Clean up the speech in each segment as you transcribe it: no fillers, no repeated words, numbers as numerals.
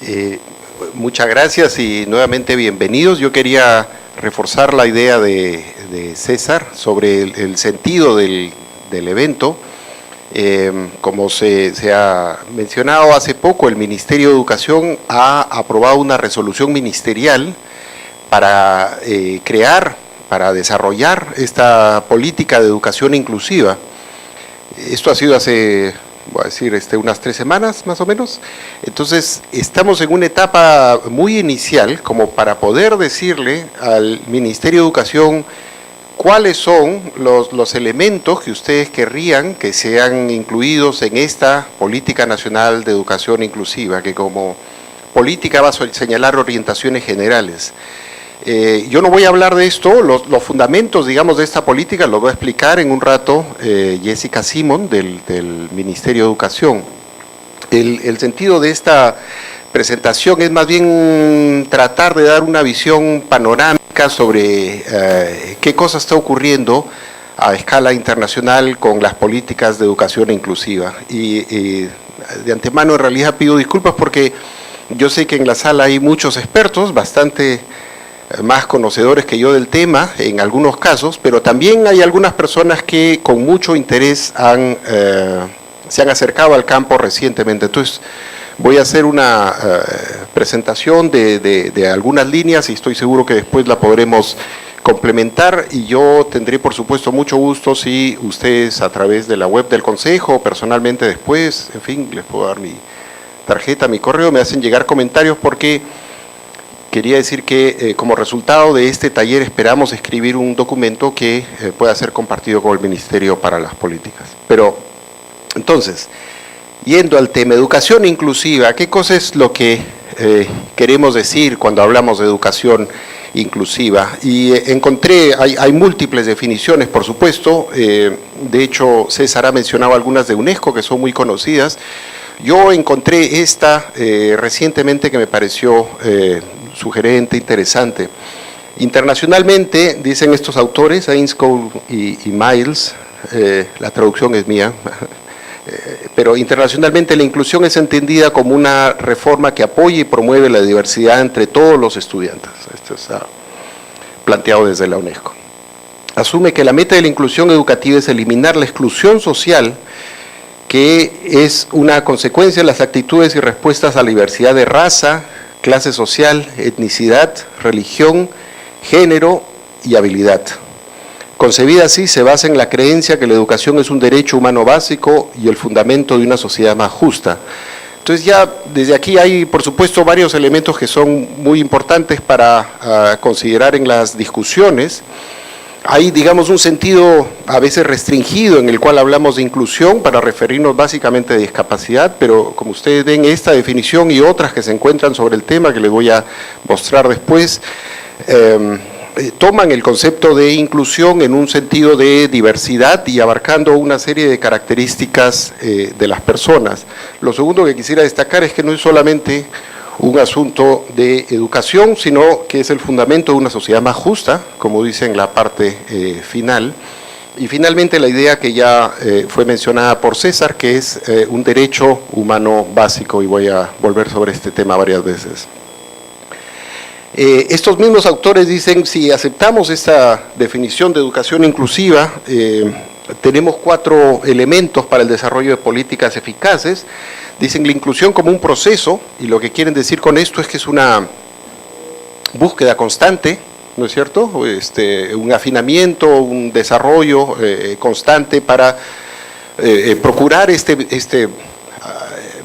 Eh, Muchas gracias y nuevamente bienvenidos. Yo quería reforzar la idea de César sobre el sentido del evento. Como se ha mencionado hace poco, el Ministerio de Educación ha aprobado una resolución ministerial para para desarrollar esta política de educación inclusiva. Esto ha sido hace, voy a decir, unas 3 semanas más o menos. Entonces, estamos en una etapa muy inicial como para poder decirle al Ministerio de Educación cuáles son los elementos que ustedes querrían que sean incluidos en esta Política Nacional de Educación Inclusiva, que como política va a señalar orientaciones generales. Yo no voy a hablar de esto, los fundamentos, digamos, de esta política los va a explicar en un rato Jessica Simon del Ministerio de Educación. El sentido de esta presentación es más bien tratar de dar una visión panorámica sobre qué cosa está ocurriendo a escala internacional con las políticas de educación inclusiva. Y de antemano en realidad pido disculpas porque yo sé que en la sala hay muchos expertos, bastante más conocedores que yo del tema en algunos casos, pero también hay algunas personas que con mucho interés se han acercado al campo recientemente. Entonces voy a hacer una presentación de algunas líneas y estoy seguro que después la podremos complementar, y yo tendré por supuesto mucho gusto si ustedes a través de la web del Consejo, personalmente después, en fin, les puedo dar mi tarjeta, mi correo, me hacen llegar comentarios, porque quería decir que como resultado de este taller esperamos escribir un documento que pueda ser compartido con el Ministerio para las Políticas. Pero, entonces, yendo al tema, educación inclusiva, ¿qué cosa es lo que queremos decir cuando hablamos de educación inclusiva? Y encontré, hay múltiples definiciones, por supuesto, de hecho César ha mencionado algunas de UNESCO que son muy conocidas. Yo encontré esta recientemente que me pareció sugerente, interesante. Internacionalmente, dicen estos autores, Ainscough y Miles, la traducción es mía, pero internacionalmente la inclusión es entendida como una reforma que apoya y promueve la diversidad entre todos los estudiantes. Esto está planteado desde la UNESCO. Asume que la meta de la inclusión educativa es eliminar la exclusión social, que es una consecuencia de las actitudes y respuestas a la diversidad de raza, clase social, etnicidad, religión, género y habilidad. Concebida así, se basa en la creencia que la educación es un derecho humano básico y el fundamento de una sociedad más justa. Entonces ya desde aquí hay, por supuesto, varios elementos que son muy importantes para considerar en las discusiones. Hay, digamos, un sentido a veces restringido en el cual hablamos de inclusión para referirnos básicamente a discapacidad, pero como ustedes ven, esta definición y otras que se encuentran sobre el tema, que les voy a mostrar después, toman el concepto de inclusión en un sentido de diversidad y abarcando una serie de características de las personas. Lo segundo que quisiera destacar es que no es solamente un asunto de educación, sino que es el fundamento de una sociedad más justa, como dice en la parte final. Y finalmente la idea que ya fue mencionada por César, que es un derecho humano básico, y voy a volver sobre este tema varias veces. Estos mismos autores dicen, si aceptamos esta definición de educación inclusiva, tenemos 4 elementos para el desarrollo de políticas eficaces. Dicen la inclusión como un proceso, y lo que quieren decir con esto es que es una búsqueda constante, ¿no es cierto? Un afinamiento, un desarrollo constante para procurar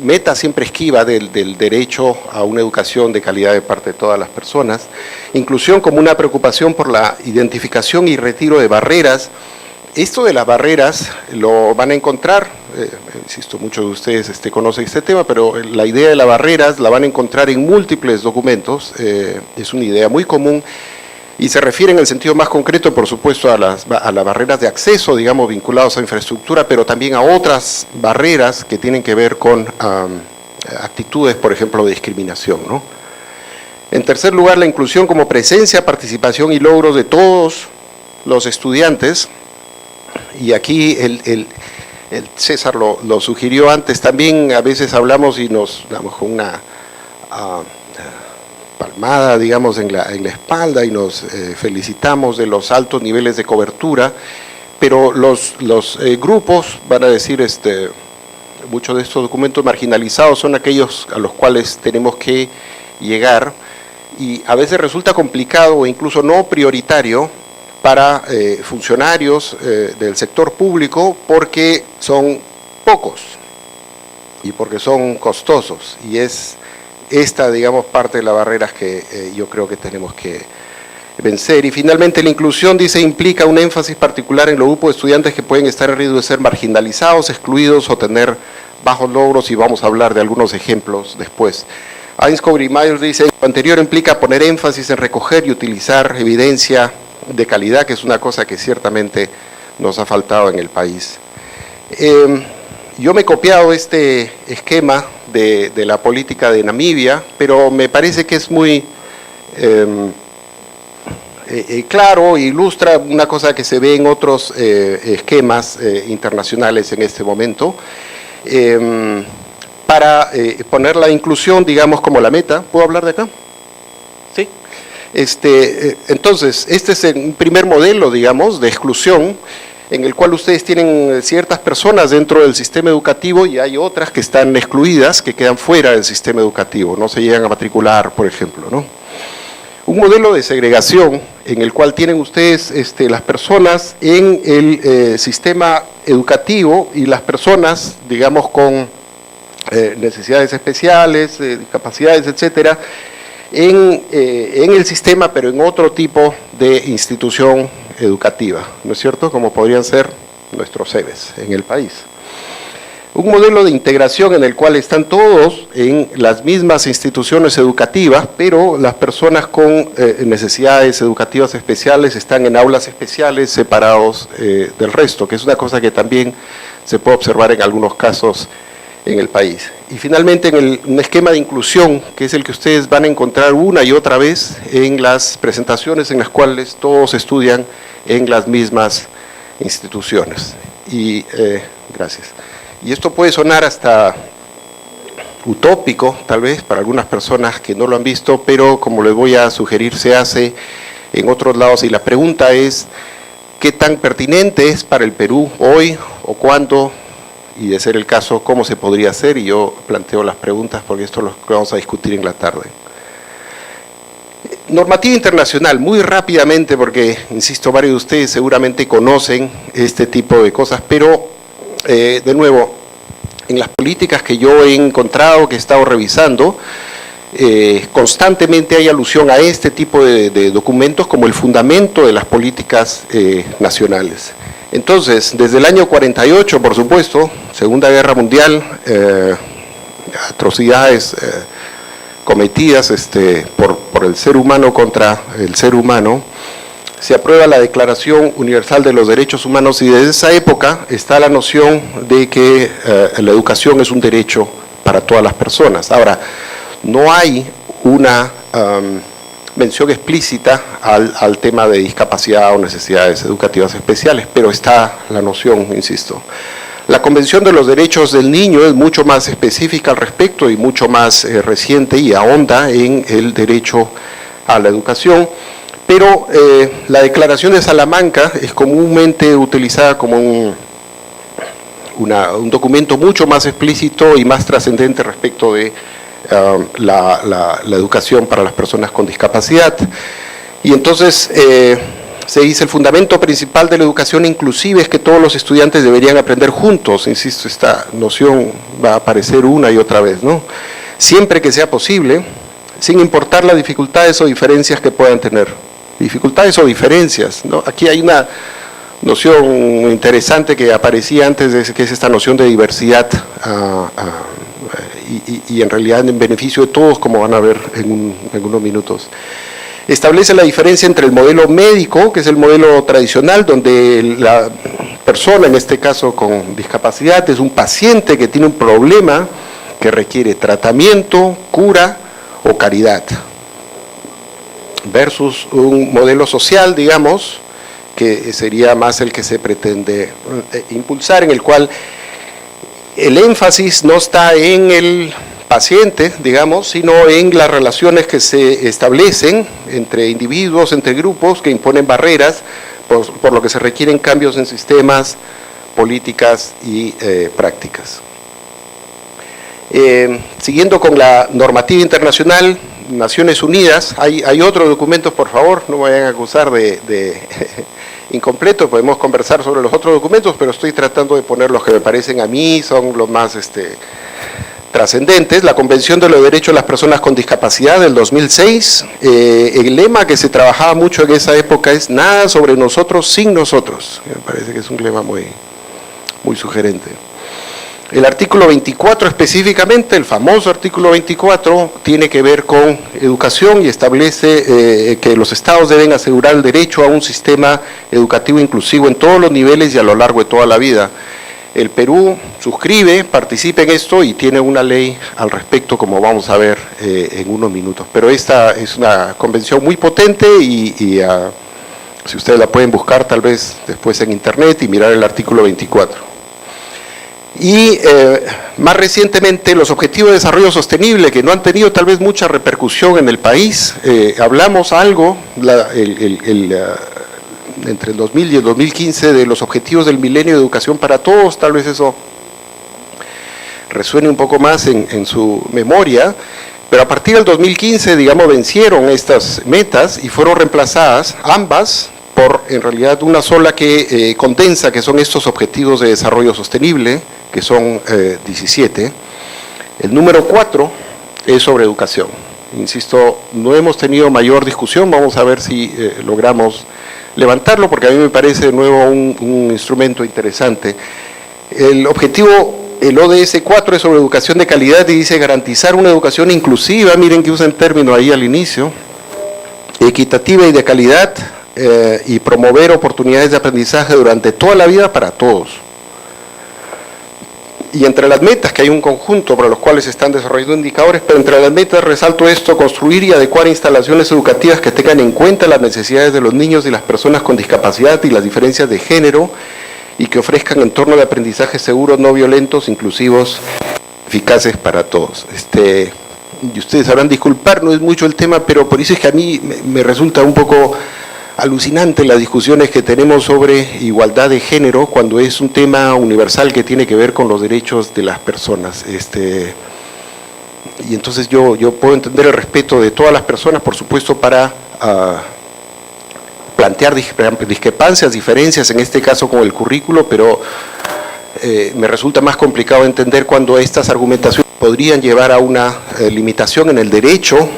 meta siempre esquiva del derecho a una educación de calidad de parte de todas las personas. Inclusión como una preocupación por la identificación y retiro de barreras. Esto de las barreras lo van a encontrar, insisto, muchos de ustedes conocen este tema, pero la idea de las barreras la van a encontrar en múltiples documentos, es una idea muy común y se refiere en el sentido más concreto, por supuesto, a las barreras de acceso, digamos, vinculados a infraestructura, pero también a otras barreras que tienen que ver con actitudes, por ejemplo, de discriminación, ¿no? En tercer lugar, la inclusión como presencia, participación y logros de todos los estudiantes. Y aquí el César lo sugirió antes, también a veces hablamos y nos damos con una palmada, digamos, en la espalda, y nos felicitamos de los altos niveles de cobertura, pero los grupos van a decir, muchos de estos documentos marginalizados son aquellos a los cuales tenemos que llegar, y a veces resulta complicado o incluso no prioritario para funcionarios del sector público, porque son pocos y porque son costosos, y es esta, digamos, parte de las barreras que yo creo que tenemos que vencer. Y finalmente la inclusión, dice, implica un énfasis particular en los grupos de estudiantes que pueden estar en riesgo de ser marginalizados, excluidos o tener bajos logros, y vamos a hablar de algunos ejemplos después. Ainscough y Myers dice, lo anterior implica poner énfasis en recoger y utilizar evidencia de calidad, que es una cosa que ciertamente nos ha faltado en el país. Yo me he copiado este esquema de la política de Namibia, pero me parece que es muy claro e ilustra una cosa que se ve en otros esquemas internacionales en este momento, para poner la inclusión, digamos, como la meta. ¿Puedo hablar de acá? Sí. Entonces, este es un primer modelo, digamos, de exclusión, en el cual ustedes tienen ciertas personas dentro del sistema educativo y hay otras que están excluidas, que quedan fuera del sistema educativo, no se llegan a matricular, por ejemplo, ¿no? Un modelo de segregación en el cual tienen ustedes las personas en el sistema educativo y las personas, digamos, con necesidades especiales, discapacidades, etcétera, en el sistema, pero en otro tipo de institución educativa, ¿no es cierto?, como podrían ser nuestros CEBES en el país. Un modelo de integración en el cual están todos en las mismas instituciones educativas, pero las personas con necesidades educativas especiales están en aulas especiales separados del resto, que es una cosa que también se puede observar en algunos casos en el país. Y finalmente un esquema de inclusión, que es el que ustedes van a encontrar una y otra vez en las presentaciones en las cuales todos estudian en las mismas instituciones. Y gracias. Y esto puede sonar hasta utópico, tal vez, para algunas personas que no lo han visto, pero como les voy a sugerir, se hace en otros lados. Y la pregunta es, ¿qué tan pertinente es para el Perú hoy o cuándo? Y de ser el caso, ¿cómo se podría hacer? Y yo planteo las preguntas porque esto es lo que vamos a discutir en la tarde. Normativa internacional, muy rápidamente, porque, insisto, varios de ustedes seguramente conocen este tipo de cosas, pero, de nuevo, en las políticas que yo he encontrado, que he estado revisando, constantemente hay alusión a este tipo de documentos como el fundamento de las políticas nacionales. Entonces, desde el año 48, por supuesto, Segunda Guerra Mundial, atrocidades cometidas por el ser humano contra el ser humano, se aprueba la Declaración Universal de los Derechos Humanos, y desde esa época está la noción de que la educación es un derecho para todas las personas. Ahora, no hay una mención explícita al tema de discapacidad o necesidades educativas especiales, pero está la noción, insisto. La Convención de los Derechos del Niño es mucho más específica al respecto y mucho más reciente y ahonda en el derecho a la educación, pero la Declaración de Salamanca es comúnmente utilizada como un documento mucho más explícito y más trascendente respecto de la educación para las personas con discapacidad. Y entonces se dice, el fundamento principal de la educación inclusiva es que todos los estudiantes deberían aprender juntos. Insisto, esta noción va a aparecer una y otra vez, ¿no? Siempre que sea posible, sin importar las dificultades o diferencias que puedan tener. Dificultades o diferencias, ¿no? Aquí hay una noción interesante que aparecía antes, que es esta noción de diversidad, y en realidad en beneficio de todos, como van a ver en unos minutos. Establece la diferencia entre el modelo médico, que es el modelo tradicional, donde la persona, en este caso con discapacidad, es un paciente que tiene un problema que requiere tratamiento, cura o caridad, versus un modelo social, digamos, que sería más el que se pretende impulsar, en el cual el énfasis no está en el paciente, digamos, sino en las relaciones que se establecen entre individuos, entre grupos, que imponen barreras, por lo que se requieren cambios en sistemas, políticas y prácticas. Siguiendo con la normativa internacional, Naciones Unidas, hay otros documentos, por favor, no me vayan a acusar de incompleto, podemos conversar sobre los otros documentos, pero estoy tratando de poner los que me parecen a mí, son los más trascendentes. La Convención de los Derechos de las Personas con Discapacidad del 2006, el lema que se trabajaba mucho en esa época es nada sobre nosotros sin nosotros, me parece que es un lema muy sugerente. El artículo 24 específicamente, el famoso artículo 24, tiene que ver con educación y establece que los estados deben asegurar el derecho a un sistema educativo inclusivo en todos los niveles y a lo largo de toda la vida. El Perú suscribe, participa en esto y tiene una ley al respecto, como vamos a ver en unos minutos. Pero esta es una convención muy potente y si ustedes la pueden buscar tal vez después en internet y mirar el artículo 24. Y más recientemente los Objetivos de Desarrollo Sostenible, que no han tenido tal vez mucha repercusión en el país. Hablamos algo entre el 2000 y el 2015 de los Objetivos del Milenio de Educación para Todos, tal vez eso resuene un poco más en su memoria, pero a partir del 2015, digamos, vencieron estas metas y fueron reemplazadas ambas por en realidad una sola que condensa, que son estos Objetivos de Desarrollo Sostenible, que son 17. El número 4 es sobre educación. Insisto, no hemos tenido mayor discusión, vamos a ver si logramos levantarlo, porque a mí me parece de nuevo un instrumento interesante. El objetivo, el ODS 4 es sobre educación de calidad y dice garantizar una educación inclusiva, miren que usan término ahí al inicio, equitativa y de calidad, y promover oportunidades de aprendizaje durante toda la vida para todos. Y entre las metas, que hay un conjunto para los cuales se están desarrollando indicadores, pero entre las metas resalto esto: construir y adecuar instalaciones educativas que tengan en cuenta las necesidades de los niños y las personas con discapacidad y las diferencias de género, y que ofrezcan entornos de aprendizaje seguros, no violentos, inclusivos, eficaces para todos. Y ustedes sabrán disculpar, no es mucho el tema, pero por eso es que a mí me resulta un poco alucinante las discusiones que tenemos sobre igualdad de género cuando es un tema universal que tiene que ver con los derechos de las personas. Y entonces yo puedo entender el respeto de todas las personas, por supuesto, para plantear discrepancias, diferencias, en este caso con el currículo, pero me resulta más complicado entender cuando estas argumentaciones podrían llevar a una limitación en el derecho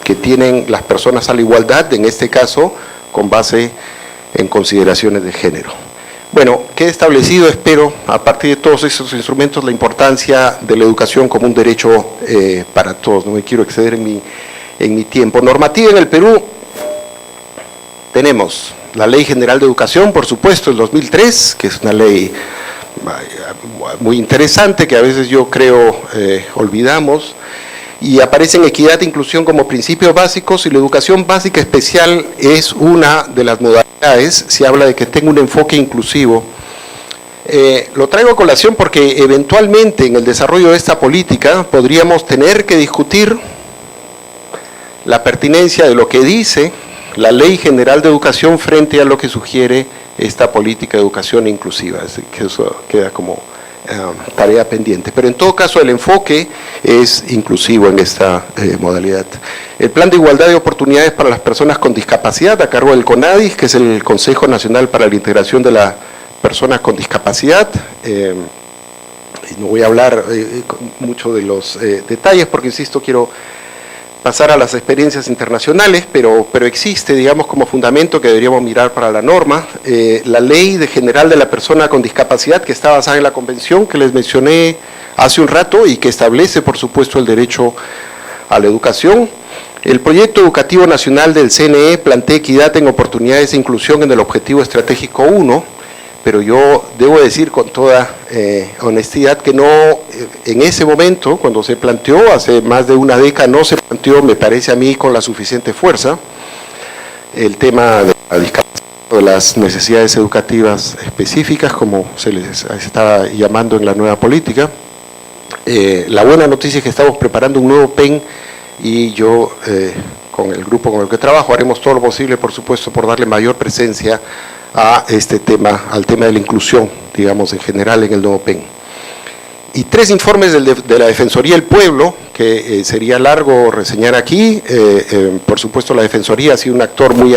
que tienen las personas a la igualdad, en este caso, con base en consideraciones de género. Bueno, queda establecido, espero, a partir de todos esos instrumentos, la importancia de la educación como un derecho para todos. No me quiero exceder en mi tiempo. Normativa en el Perú, tenemos la Ley General de Educación, por supuesto, el 2003, que es una ley muy interesante, que a veces yo creo olvidamos, y aparecen equidad e inclusión como principios básicos, y la educación básica especial es una de las modalidades. Se habla de que tenga un enfoque inclusivo. Lo traigo a colación porque eventualmente en el desarrollo de esta política podríamos tener que discutir la pertinencia de lo que dice la Ley General de Educación frente a lo que sugiere esta política de educación inclusiva. Así que eso queda como tarea pendiente, pero en todo caso el enfoque es inclusivo en esta modalidad. El Plan de Igualdad de Oportunidades para las Personas con Discapacidad, a cargo del CONADIS, que es el Consejo Nacional para la Integración de las Personas con Discapacidad. No voy a hablar mucho de los detalles porque, insisto, quiero pasar a las experiencias internacionales, pero existe, digamos, como fundamento que deberíamos mirar para la norma, la Ley General de la Persona con Discapacidad, que está basada en la convención que les mencioné hace un rato y que establece, por supuesto, el derecho a la educación. El Proyecto Educativo Nacional del CNE plantea equidad en oportunidades e inclusión en el Objetivo Estratégico 1, pero yo debo decir con toda honestidad que no, en ese momento, cuando se planteó, hace más de una década, no se planteó, me parece a mí, con la suficiente fuerza, el tema de la discapacidad, de las necesidades educativas específicas, como se les estaba llamando en la nueva política. La buena noticia es que estamos preparando un nuevo PEN y yo, con el grupo con el que trabajo, haremos todo lo posible, por supuesto, por darle mayor presencia a este tema, al tema de la inclusión, digamos, en general en el nuevo PEN. Y 3 informes de la Defensoría del Pueblo, que sería largo reseñar aquí. Por supuesto, la Defensoría ha sido un actor muy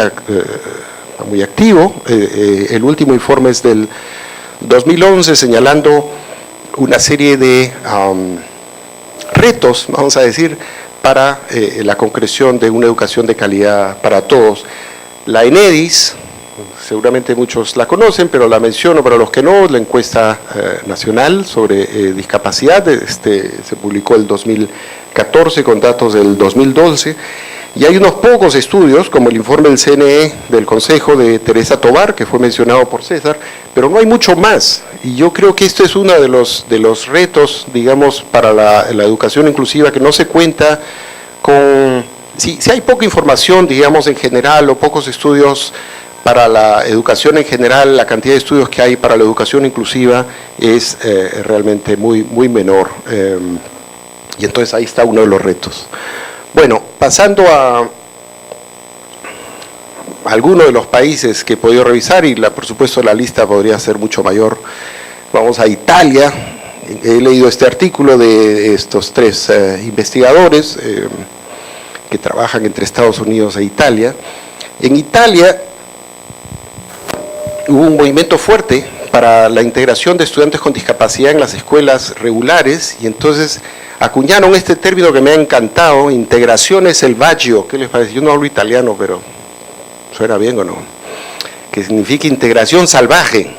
activo. El último informe es del 2011, señalando una serie de retos, vamos a decir, para la concreción de una educación de calidad para todos. La ENEDIS, seguramente muchos la conocen, pero la menciono para los que no, la encuesta nacional sobre discapacidad, se publicó el 2014 con datos del 2012, y hay unos pocos estudios, como el informe del CNE del Consejo de Teresa Tobar, que fue mencionado por César, pero no hay mucho más, y yo creo que esto es uno de los retos, digamos, para la educación inclusiva, que no se cuenta con, si hay poca información, digamos, en general, o pocos estudios para la educación en general, la cantidad de estudios que hay para la educación inclusiva es realmente muy menor, y entonces ahí está uno de los retos. Bueno, pasando a algunos de los países que he podido revisar, y por supuesto la lista podría ser mucho mayor. Vamos a Italia. He leído este artículo de estos 3 investigadores que trabajan entre Estados Unidos e Italia. En Italia hubo un movimiento fuerte para la integración de estudiantes con discapacidad en las escuelas regulares, y entonces acuñaron este término que me ha encantado, integrazione selvaggio. ¿Qué les parece? Yo no hablo italiano, pero ¿suena bien o no? Que significa integración salvaje.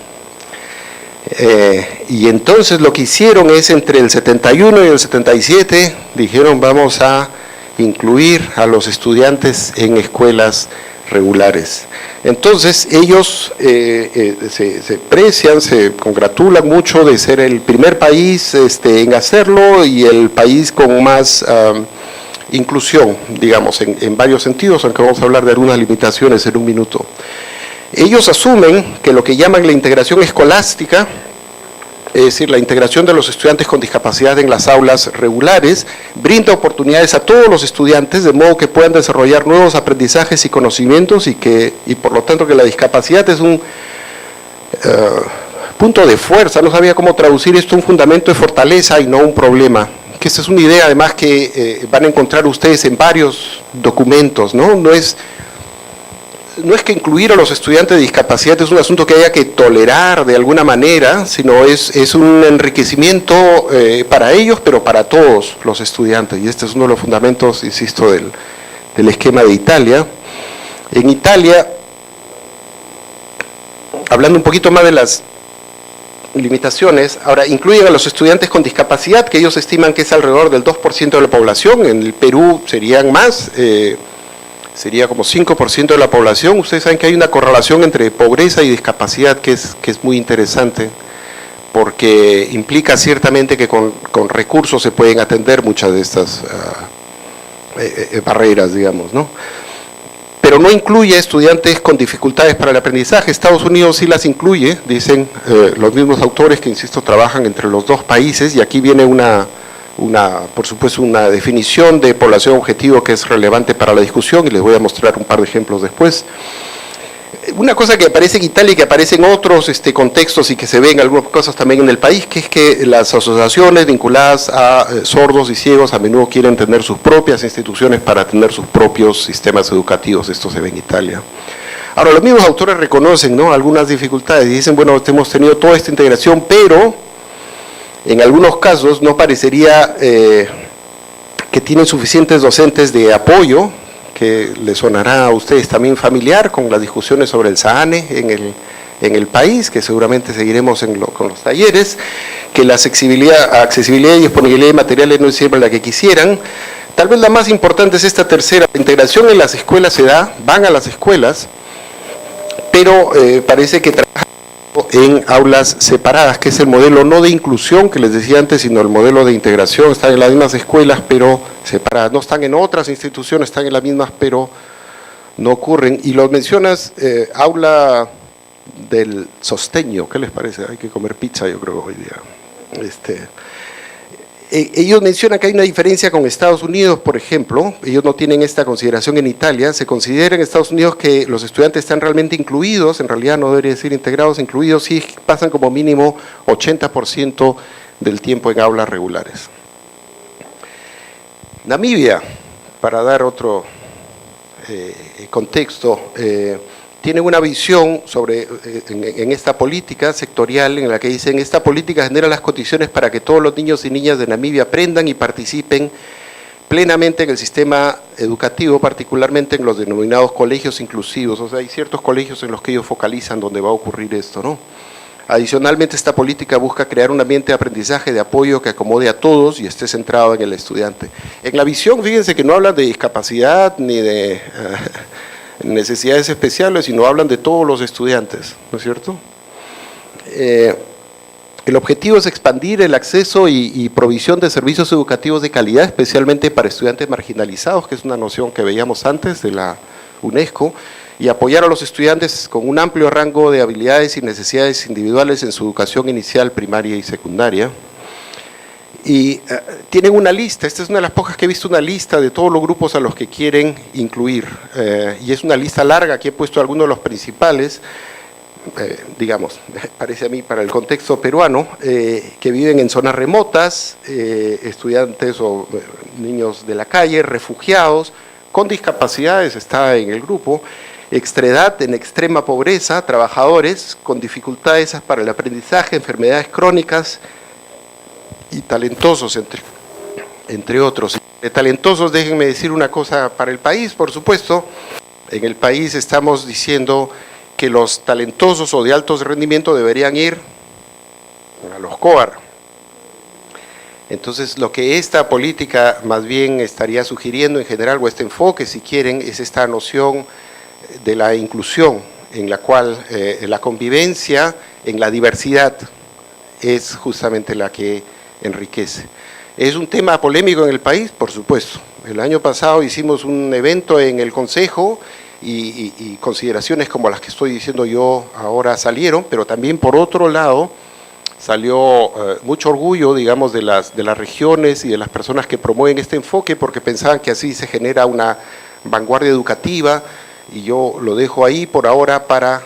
Y entonces lo que hicieron es, entre el 71 y el 77, dijeron vamos a incluir a los estudiantes en escuelas regulares. Entonces ellos se precian, se congratulan mucho de ser el primer país en hacerlo, y el país con más inclusión, digamos, en varios sentidos, aunque vamos a hablar de algunas limitaciones en un minuto. Ellos asumen que lo que llaman la integración escolástica, es decir, la integración de los estudiantes con discapacidad en las aulas regulares, brinda oportunidades a todos los estudiantes, de modo que puedan desarrollar nuevos aprendizajes y conocimientos, y por lo tanto que la discapacidad es un punto de fuerza. No sabía cómo traducir esto, un fundamento de fortaleza y no un problema. Que esta es una idea además que van a encontrar ustedes en varios documentos, ¿no? No es que incluir a los estudiantes de discapacidad es un asunto que haya que tolerar de alguna manera, sino es un enriquecimiento para ellos, pero para todos los estudiantes. Y este es uno de los fundamentos, insisto, del esquema de Italia. En Italia, hablando un poquito más de las limitaciones, ahora incluyen a los estudiantes con discapacidad, que ellos estiman que es alrededor del 2% de la población. En el Perú serían más, sería como 5% de la población. Ustedes saben que hay una correlación entre pobreza y discapacidad que es muy interesante, porque implica ciertamente que con recursos se pueden atender muchas de estas barreras, digamos, ¿no? Pero no incluye estudiantes con dificultades para el aprendizaje. Estados Unidos sí las incluye, dicen los mismos autores que, insisto, trabajan entre los 2 países, y aquí viene por supuesto, una definición de población objetivo que es relevante para la discusión, y les voy a mostrar un par de ejemplos después. Una cosa que aparece en Italia y que aparece en otros contextos, y que se ven algunas cosas también en el país, que es que las asociaciones vinculadas a sordos y ciegos a menudo quieren tener sus propias instituciones para tener sus propios sistemas educativos. Esto se ve en Italia. Ahora, los mismos autores reconocen, ¿no?, algunas dificultades y dicen, bueno, hemos tenido toda esta integración, pero en algunos casos no parecería que tienen suficientes docentes de apoyo, que les sonará a ustedes también familiar con las discusiones sobre el SAANE en el país, que seguramente seguiremos con los talleres, que la accesibilidad y disponibilidad de materiales no es siempre la que quisieran. Tal vez la más importante es esta tercera. La integración en las escuelas se da, van a las escuelas, pero parece que trabajan en aulas separadas, que es el modelo no de inclusión que les decía antes, sino el modelo de integración. Están en las mismas escuelas, pero separadas. No están en otras instituciones, están en las mismas, pero no ocurren. Y lo mencionas, aula del sostegno. ¿Qué les parece? Hay que comer pizza, yo creo, hoy día. Ellos mencionan que hay una diferencia con Estados Unidos, por ejemplo. Ellos no tienen esta consideración en Italia. Se considera en Estados Unidos que los estudiantes están realmente incluidos, en realidad no debería decir integrados, incluidos, sí pasan como mínimo 80% del tiempo en aulas regulares. Namibia, para dar otro contexto, tiene una visión sobre, en esta política sectorial en la que dicen, esta política genera las condiciones para que todos los niños y niñas de Namibia aprendan y participen plenamente en el sistema educativo, particularmente en los denominados colegios inclusivos. O sea, hay ciertos colegios en los que ellos focalizan donde va a ocurrir esto, ¿no? Adicionalmente, esta política busca crear un ambiente de aprendizaje, de apoyo que acomode a todos y esté centrado en el estudiante. En la visión, fíjense que no hablan de discapacidad ni de necesidades especiales, sino hablan de todos los estudiantes, ¿no es cierto? El objetivo es expandir el acceso y provisión de servicios educativos de calidad, especialmente para estudiantes marginalizados, que es una noción que veíamos antes de la UNESCO, y apoyar a los estudiantes con un amplio rango de habilidades y necesidades individuales en su educación inicial, primaria y secundaria. Y tienen una lista, esta es una de las pocas que he visto, una lista de todos los grupos a los que quieren incluir, y es una lista larga, aquí he puesto algunos de los principales, digamos, parece a mí para el contexto peruano, que viven en zonas remotas, estudiantes o niños de la calle, refugiados, con discapacidades está en el grupo, extraedad en extrema pobreza, trabajadores con dificultades para el aprendizaje, enfermedades crónicas, y talentosos, entre otros. De talentosos, déjenme decir una cosa para el país, por supuesto. En el país estamos diciendo que los talentosos o de alto rendimiento deberían ir a los COAR. Entonces, lo que esta política más bien estaría sugiriendo en general, o este enfoque, si quieren, es esta noción de la inclusión, en la cual la convivencia en la diversidad es justamente la que enriquece. ¿Es un tema polémico en el país? Por supuesto. El año pasado hicimos un evento en el Consejo y consideraciones como las que estoy diciendo yo ahora salieron, pero también por otro lado salió mucho orgullo, digamos, de las regiones y de las personas que promueven este enfoque, porque pensaban que así se genera una vanguardia educativa, y yo lo dejo ahí por ahora para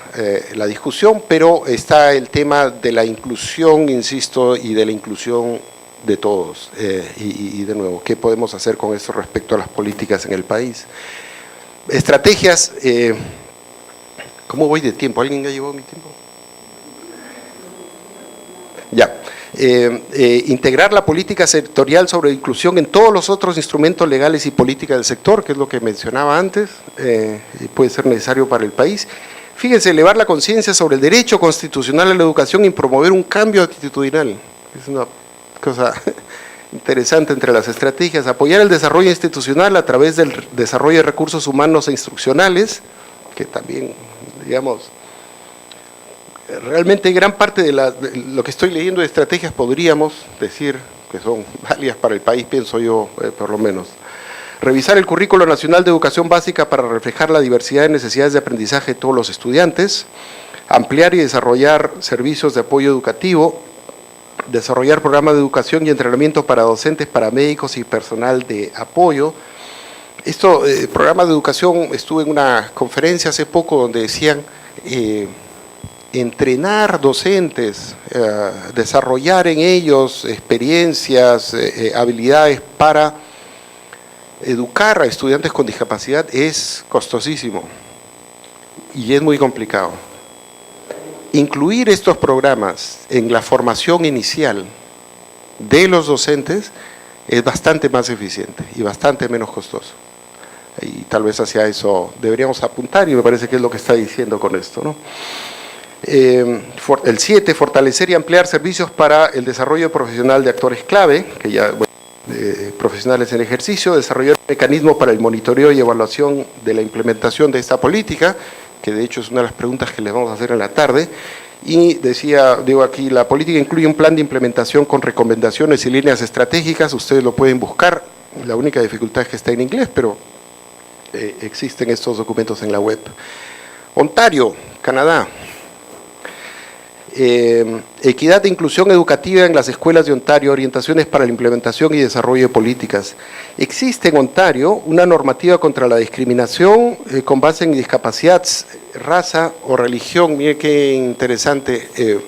la discusión, pero está el tema de la inclusión, insisto, y de la inclusión de todos. Y de nuevo, ¿qué podemos hacer con esto respecto a las políticas en el país? Estrategias, ¿cómo voy de tiempo? ¿Alguien ya llevó mi tiempo? Ya. Integrar la política sectorial sobre inclusión en todos los otros instrumentos legales y políticas del sector, que es lo que mencionaba antes, y puede ser necesario para el país. Fíjense, elevar la conciencia sobre el derecho constitucional a la educación y promover un cambio actitudinal. Es una cosa interesante entre las estrategias. Apoyar el desarrollo institucional a través del desarrollo de recursos humanos e instruccionales, que también, digamos, realmente gran parte de lo que estoy leyendo de estrategias podríamos decir que son válidas para el país, pienso yo, por lo menos. Revisar el currículo nacional de educación básica para reflejar la diversidad de necesidades de aprendizaje de todos los estudiantes, ampliar y desarrollar servicios de apoyo educativo, desarrollar programas de educación y entrenamiento para docentes, paramédicos y personal de apoyo. Esto, programas de educación, estuve en una conferencia hace poco donde decían entrenar docentes, desarrollar en ellos experiencias, habilidades para educar a estudiantes con discapacidad es costosísimo y es muy complicado. Incluir estos programas en la formación inicial de los docentes es bastante más eficiente y bastante menos costoso. Y tal vez hacia eso deberíamos apuntar, y me parece que es lo que está diciendo con esto, ¿no? El 7, fortalecer y ampliar servicios para el desarrollo profesional de actores clave, que ya, profesionales en ejercicio, desarrollar un mecanismo para el monitoreo y evaluación de la implementación de esta política, que de hecho es una de las preguntas que les vamos a hacer en la tarde, y decía, digo aquí, la política incluye un plan de implementación con recomendaciones y líneas estratégicas, ustedes lo pueden buscar, la única dificultad es que está en inglés, pero existen estos documentos en la web. Ontario, Canadá. Equidad e inclusión educativa en las escuelas de Ontario, orientaciones para la implementación y desarrollo de políticas. Existe en Ontario una normativa contra la discriminación con base en discapacidad, raza o religión. Mire qué interesante,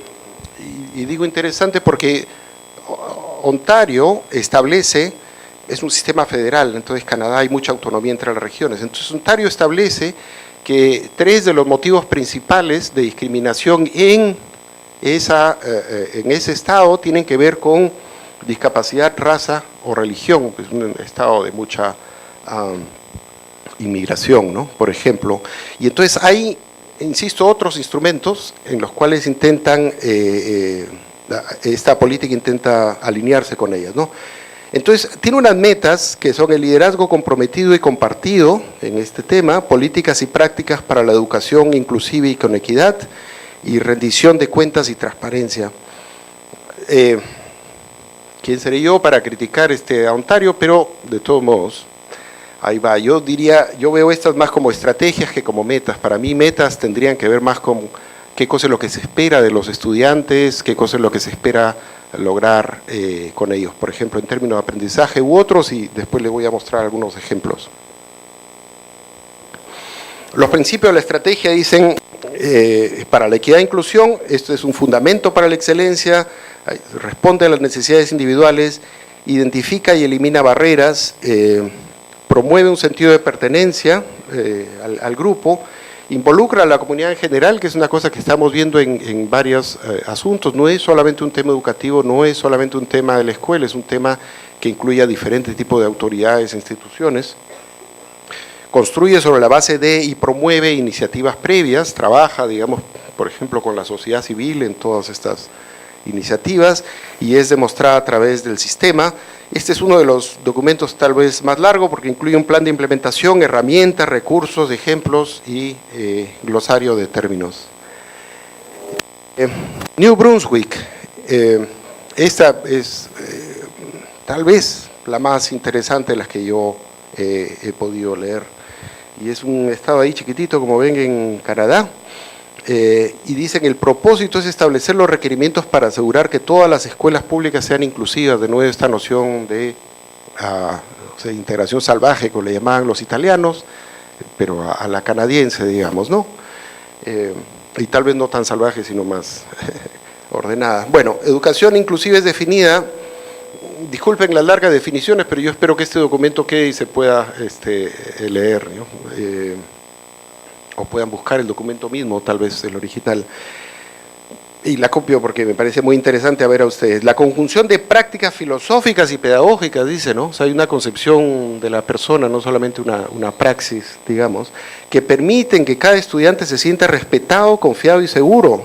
y digo interesante porque Ontario establece, es un sistema federal, entonces Canadá hay mucha autonomía entre las regiones, entonces Ontario establece que 3 de los motivos principales de discriminación en ese estado tienen que ver con discapacidad, raza o religión. Es un estado de mucha inmigración, ¿no? Por ejemplo. Y entonces hay, insisto, otros instrumentos en los cuales esta política intenta alinearse con ellas, ¿no? Entonces, tiene unas metas que son el liderazgo comprometido y compartido en este tema, políticas y prácticas para la educación inclusiva y con equidad, y rendición de cuentas y transparencia. ¿Quién seré yo para criticar a Ontario? Pero, de todos modos, ahí va. Yo veo estas más como estrategias que como metas. Para mí, metas tendrían que ver más con qué cosa es lo que se espera de los estudiantes, qué cosa es lo que se espera lograr con ellos, por ejemplo, en términos de aprendizaje u otros, y después les voy a mostrar algunos ejemplos. Los principios de la estrategia dicen, para la equidad e inclusión, esto es un fundamento para la excelencia, responde a las necesidades individuales, identifica y elimina barreras, promueve un sentido de pertenencia al grupo, involucra a la comunidad en general, que es una cosa que estamos viendo en varios asuntos. No es solamente un tema educativo, no es solamente un tema de la escuela, es un tema que incluye a diferentes tipos de autoridades e instituciones. Construye sobre la base de y promueve iniciativas previas, trabaja, digamos, por ejemplo, con la sociedad civil en todas estas iniciativas y es demostrada a través del sistema. Este es uno de los documentos tal vez más largo porque incluye un plan de implementación, herramientas, recursos, ejemplos y glosario de términos. New Brunswick, esta es tal vez la más interesante de las que yo he podido leer. Y es un estado ahí chiquitito, como ven, en Canadá. Y dicen, el propósito es establecer los requerimientos para asegurar que todas las escuelas públicas sean inclusivas. De nuevo, esta noción de integración salvaje, como le llamaban los italianos, pero a la canadiense, digamos, ¿no? Y tal vez no tan salvaje, sino más ordenada. Bueno, educación inclusiva es definida. Disculpen las largas definiciones, pero yo espero que este documento quede y se pueda leer, ¿no? O puedan buscar el documento mismo, tal vez el original. Y la copio porque me parece muy interesante a ver a ustedes. La conjunción de prácticas filosóficas y pedagógicas, dice, ¿no? O sea, hay una concepción de la persona, no solamente una praxis, digamos, que permiten que cada estudiante se sienta respetado, confiado y seguro,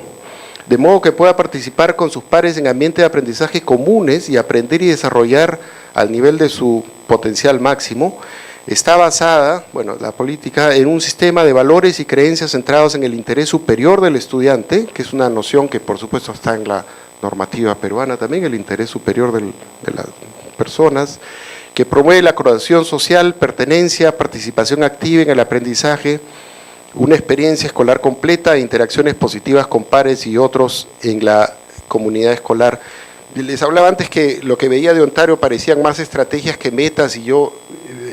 de modo que pueda participar con sus pares en ambientes de aprendizaje comunes y aprender y desarrollar al nivel de su potencial máximo. Está basada, bueno, la política, en un sistema de valores y creencias centrados en el interés superior del estudiante, que es una noción que por supuesto está en la normativa peruana también, el interés superior de las personas, que promueve la cohesión social, pertenencia, participación activa en el aprendizaje, una experiencia escolar completa, interacciones positivas con pares y otros en la comunidad escolar. Les hablaba antes que lo que veía de Ontario parecían más estrategias que metas, y yo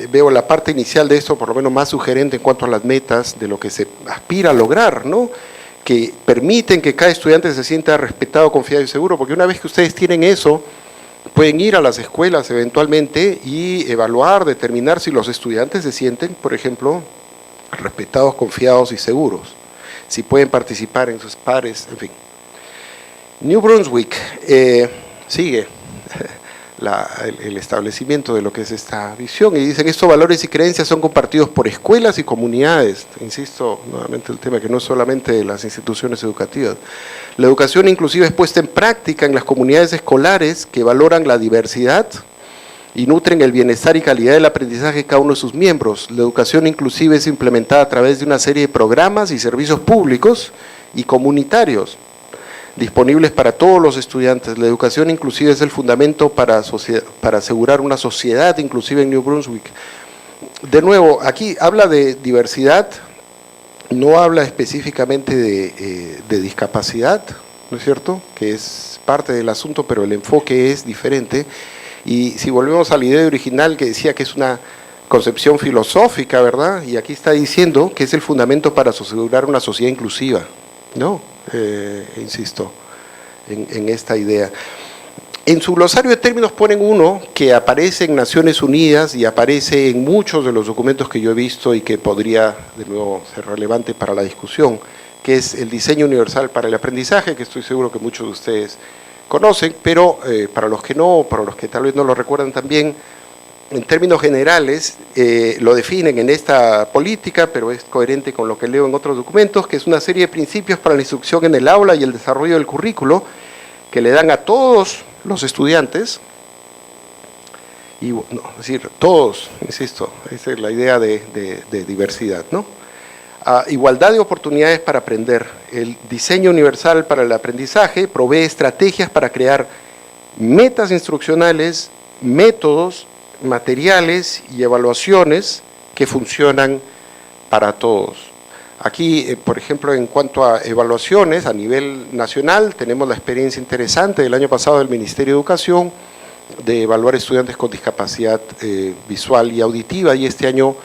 veo la parte inicial de esto por lo menos más sugerente en cuanto a las metas, de lo que se aspira a lograr, ¿no? Que permiten que cada estudiante se sienta respetado, confiado y seguro, porque una vez que ustedes tienen eso, pueden ir a las escuelas eventualmente y evaluar, determinar si los estudiantes se sienten, por ejemplo, respetados, confiados y seguros, si pueden participar en sus pares, en fin. New Brunswick sigue el establecimiento de lo que es esta visión y dicen, estos valores y creencias son compartidos por escuelas y comunidades. Insisto nuevamente el tema que no es solamente de las instituciones educativas. La educación inclusiva es puesta en práctica en las comunidades escolares que valoran la diversidad y nutren el bienestar y calidad del aprendizaje de cada uno de sus miembros. La educación inclusiva es implementada a través de una serie de programas y servicios públicos y comunitarios disponibles para todos los estudiantes. La educación inclusiva es el fundamento para asegurar una sociedad inclusiva en New Brunswick. De nuevo, aquí habla de diversidad, no habla específicamente de discapacidad, ¿no es cierto?, que es parte del asunto, pero el enfoque es diferente. Y si volvemos a la idea original que decía que es una concepción filosófica, ¿verdad?, y aquí está diciendo que es el fundamento para asegurar una sociedad inclusiva, ¿no? Insisto en esta idea. En su glosario de términos ponen uno que aparece en Naciones Unidas y aparece en muchos de los documentos que yo he visto y que podría de nuevo ser relevante para la discusión, que es el diseño universal para el aprendizaje, que estoy seguro que muchos de ustedes conocen, pero para los que no, para los que tal vez no lo recuerdan también, en términos generales lo definen en esta política, pero es coherente con lo que leo en otros documentos, que es una serie de principios para la instrucción en el aula y el desarrollo del currículo que le dan a todos los estudiantes, y no, es decir, todos, insisto, esa es la idea de diversidad, ¿no? Igualdad de oportunidades para aprender. El diseño universal para el aprendizaje provee estrategias para crear metas instruccionales, métodos, materiales y evaluaciones que funcionan para todos. Aquí, por ejemplo, en cuanto a evaluaciones a nivel nacional, tenemos la experiencia interesante del año pasado del Ministerio de Educación de evaluar estudiantes con discapacidad visual y auditiva, y este año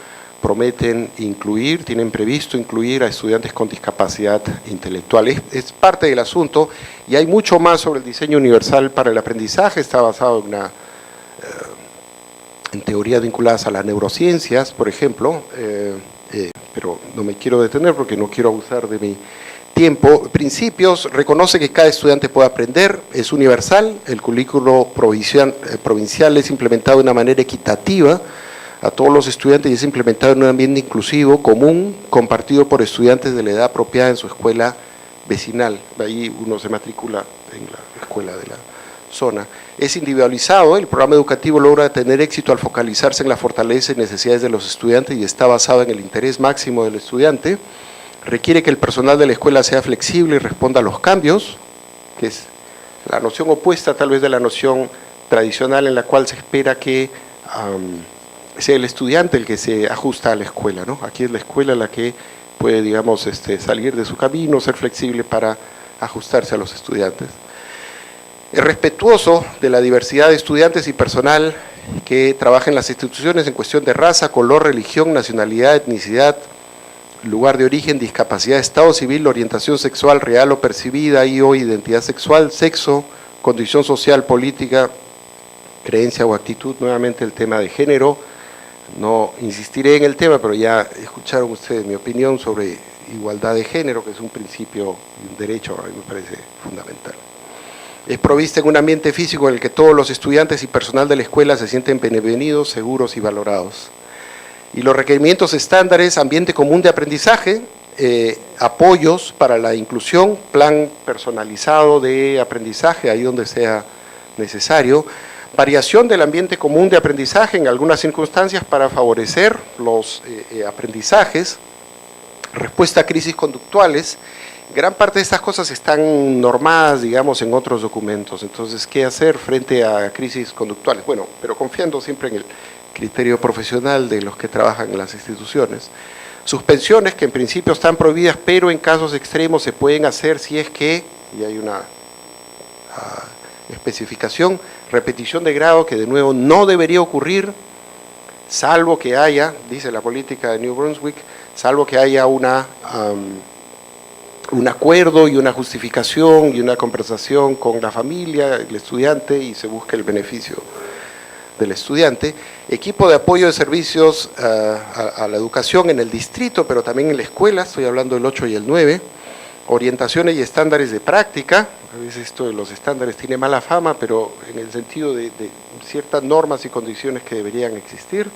prometen incluir, tienen previsto incluir a estudiantes con discapacidad intelectual. Es parte del asunto, y hay mucho más sobre el diseño universal para el aprendizaje. Está basado en teorías vinculadas a las neurociencias, por ejemplo, pero no me quiero detener porque no quiero abusar de mi tiempo. Principios: reconoce que cada estudiante puede aprender, es universal, el currículo provincial es implementado de una manera equitativa a todos los estudiantes y es implementado en un ambiente inclusivo, común, compartido por estudiantes de la edad apropiada en su escuela vecinal. Ahí uno se matricula en la escuela de la zona. Es individualizado, el programa educativo logra tener éxito al focalizarse en la fortaleza y necesidades de los estudiantes y está basado en el interés máximo del estudiante. Requiere que el personal de la escuela sea flexible y responda a los cambios, que es la noción opuesta tal vez de la noción tradicional en la cual se espera que sea el estudiante el que se ajusta a la escuela, ¿no? Aquí es la escuela la que puede, digamos, salir de su camino, ser flexible para ajustarse a los estudiantes. Es respetuoso de la diversidad de estudiantes y personal que trabaja en las instituciones en cuestión de raza, color, religión, nacionalidad, etnicidad, lugar de origen, discapacidad, estado civil, orientación sexual real o percibida y o identidad sexual, sexo, condición social, política, creencia o actitud. Nuevamente el tema de género. No insistiré en el tema, pero ya escucharon ustedes mi opinión sobre igualdad de género, que es un principio y un derecho, a mí me parece fundamental. Es provista en un ambiente físico en el que todos los estudiantes y personal de la escuela se sienten bienvenidos, seguros y valorados. Y los requerimientos estándares: ambiente común de aprendizaje, apoyos para la inclusión, plan personalizado de aprendizaje ahí donde sea necesario, variación del ambiente común de aprendizaje en algunas circunstancias para favorecer los aprendizajes, respuesta a crisis conductuales. Gran parte de estas cosas están normadas, digamos, en otros documentos. Entonces, ¿qué hacer frente a crisis conductuales? Bueno, pero confiando siempre en el criterio profesional de los que trabajan en las instituciones. Suspensiones que en principio están prohibidas, pero en casos extremos se pueden hacer si es que, y hay una especificación, repetición de grado, que de nuevo no debería ocurrir, salvo que haya, dice la política de New Brunswick, salvo que haya un acuerdo y una justificación y una conversación con la familia, el estudiante, y se busca el beneficio del estudiante. Equipo de apoyo de servicios a la educación en el distrito, pero también en la escuela, estoy hablando del 8 y el 9. Orientaciones y estándares de práctica. A veces esto de los estándares tiene mala fama, pero en el sentido de ciertas normas y condiciones que deberían existir.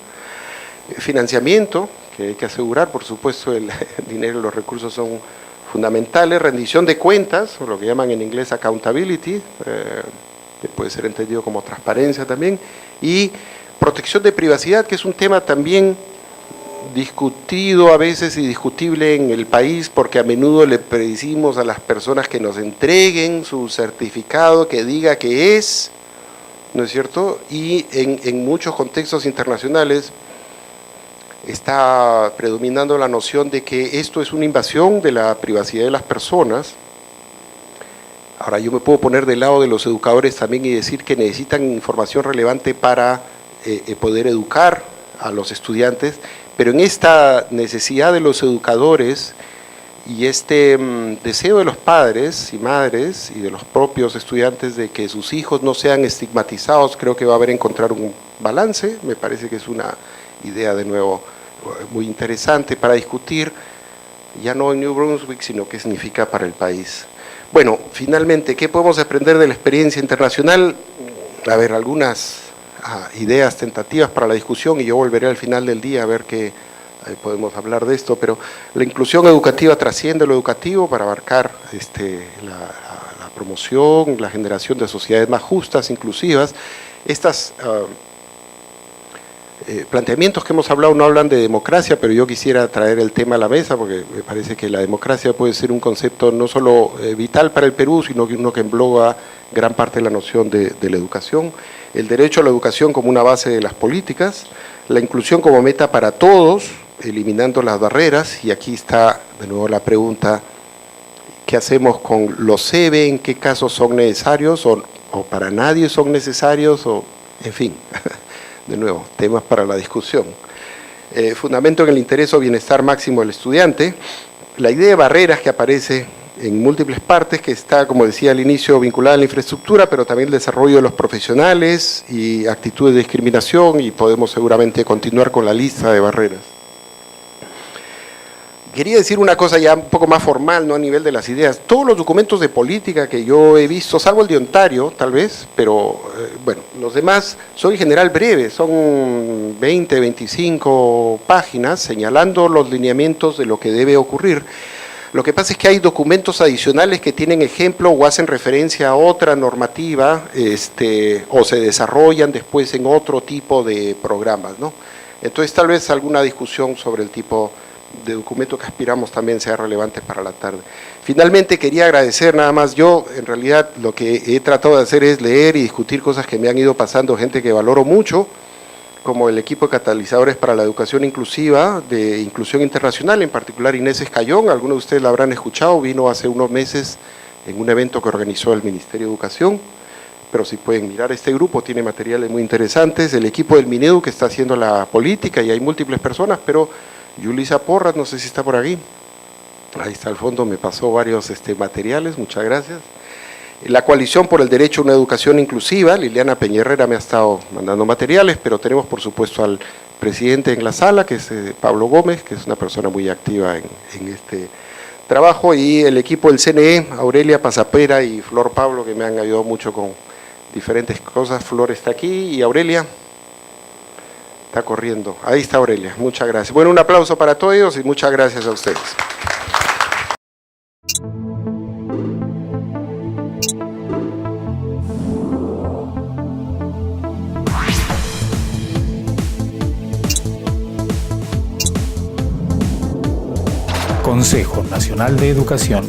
Financiamiento, que hay que asegurar, por supuesto, el dinero y los recursos son fundamentales. Rendición de cuentas, o lo que llaman en inglés accountability, que puede ser entendido como transparencia también, y protección de privacidad, que es un tema también discutido a veces y discutible en el país, porque a menudo le pedimos a las personas que nos entreguen su certificado que diga que es, ¿no es cierto? Y en muchos contextos internacionales está predominando la noción de que esto es una invasión de la privacidad de las personas Ahora, yo me puedo poner del lado de los educadores también y decir que necesitan información relevante para poder educar a los estudiantes, pero en esta necesidad de los educadores y este deseo de los padres y madres y de los propios estudiantes de que sus hijos no sean estigmatizados, creo que va a haber encontrar un balance. Me parece que es una idea de nuevo muy interesante para discutir, ya no en New Brunswick, sino qué significa para el país. Bueno, finalmente, ¿qué podemos aprender de la experiencia internacional? A ver, algunas ideas tentativas para la discusión, y yo volveré al final del día a ver qué podemos hablar de esto, pero la inclusión educativa trasciende lo educativo para abarcar la promoción, la generación de sociedades más justas, inclusivas. Estos planteamientos que hemos hablado no hablan de democracia, pero yo quisiera traer el tema a la mesa porque me parece que la democracia puede ser un concepto no solo vital para el Perú, sino que uno que engloba gran parte de la noción de la educación, el derecho a la educación como una base de las políticas, la inclusión como meta para todos, eliminando las barreras, y aquí está de nuevo la pregunta, ¿qué hacemos con los CEBE? ¿En qué casos son necesarios o para nadie son necesarios? O, en fin, de nuevo, temas para la discusión. Fundamento en el interés o bienestar máximo del estudiante, la idea de barreras que aparece en múltiples partes, que está, como decía al inicio, vinculada a la infraestructura, pero también el desarrollo de los profesionales y actitudes de discriminación, y podemos seguramente continuar con la lista de barreras. Quería decir una cosa ya un poco más formal, no a nivel de las ideas. Todos los documentos de política que yo he visto, salvo el de Ontario, tal vez, pero bueno, los demás son en general breves, son 20, 25 páginas señalando los lineamientos de lo que debe ocurrir. Lo que pasa es que hay documentos adicionales que tienen ejemplo o hacen referencia a otra normativa, o se desarrollan después en otro tipo de programas, ¿no? Entonces tal vez alguna discusión sobre el tipo de documento que aspiramos también sea relevante para la tarde. Finalmente quería agradecer nada más, yo en realidad lo que he tratado de hacer es leer y discutir cosas que me han ido pasando, gente que valoro mucho, como el equipo de catalizadores para la educación inclusiva, de inclusión internacional, en particular Inés Escayón, algunos de ustedes la habrán escuchado, vino hace unos meses en un evento que organizó el Ministerio de Educación, pero si pueden mirar este grupo, tiene materiales muy interesantes, el equipo del Minedu que está haciendo la política, y hay múltiples personas, pero Yulisa Porras, no sé si está por aquí, ahí está al fondo, me pasó varios materiales, muchas gracias. La Coalición por el Derecho a una Educación Inclusiva, Liliana Peñerrera me ha estado mandando materiales, pero tenemos por supuesto al presidente en la sala, que es Pablo Gómez, que es una persona muy activa en este trabajo, y el equipo del CNE, Aurelia Pasapera y Flor Pablo, que me han ayudado mucho con diferentes cosas. Flor está aquí y Aurelia está corriendo. Ahí está Aurelia, muchas gracias. Bueno, un aplauso para todos ellos y muchas gracias a ustedes. Consejo Nacional de Educación.